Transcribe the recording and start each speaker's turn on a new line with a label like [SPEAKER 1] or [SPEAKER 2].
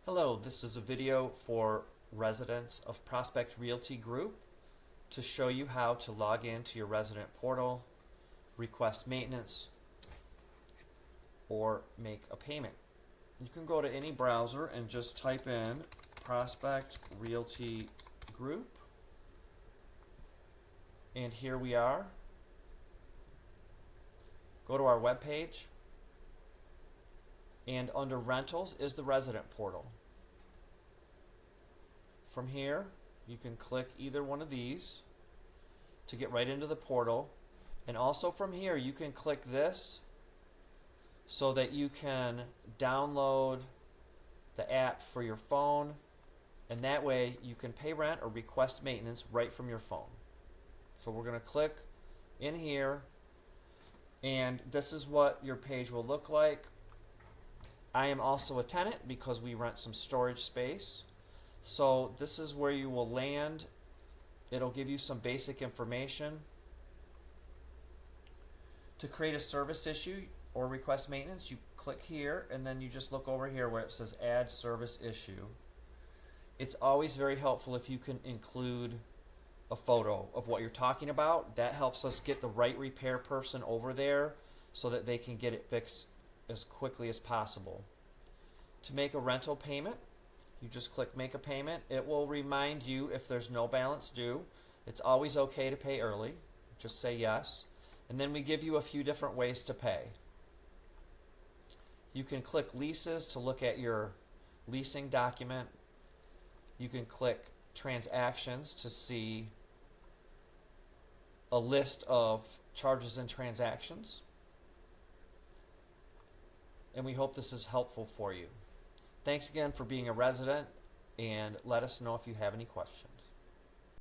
[SPEAKER 1] Hello, this is a video for residents of Prospect Realty Group to show you how to log into your resident portal, request maintenance, or make a payment. You can go to any browser and just type in Prospect Realty Group, and here we are. Go to our webpage, and under Rentals is the resident portal. From here, you can click either one of these to get right into the portal. And also from here, you can click this so that you can download the app for your phone, and that way you can pay rent or request maintenance right from your phone. So we're going to click in here, and this is what your page will look like. I am also a tenant because we rent some storage space. So this is where you will land. It'll give you some basic information. To create a service issue or request maintenance, you click here, and then you just look over here where it says add service issue. It's always very helpful if you can include a photo of what you're talking about. That helps us get the right repair person over there so that they can get it fixed as quickly as possible. To make a rental payment, you just click make a payment. It will remind you if there's no balance due. It's always okay to pay early. Just say yes. And then we give you a few different ways to pay. You can click leases to look at your leasing document. You can click transactions to see a list of charges and transactions. And we hope this is helpful for you. Thanks again for being a resident, and let us know if you have any questions.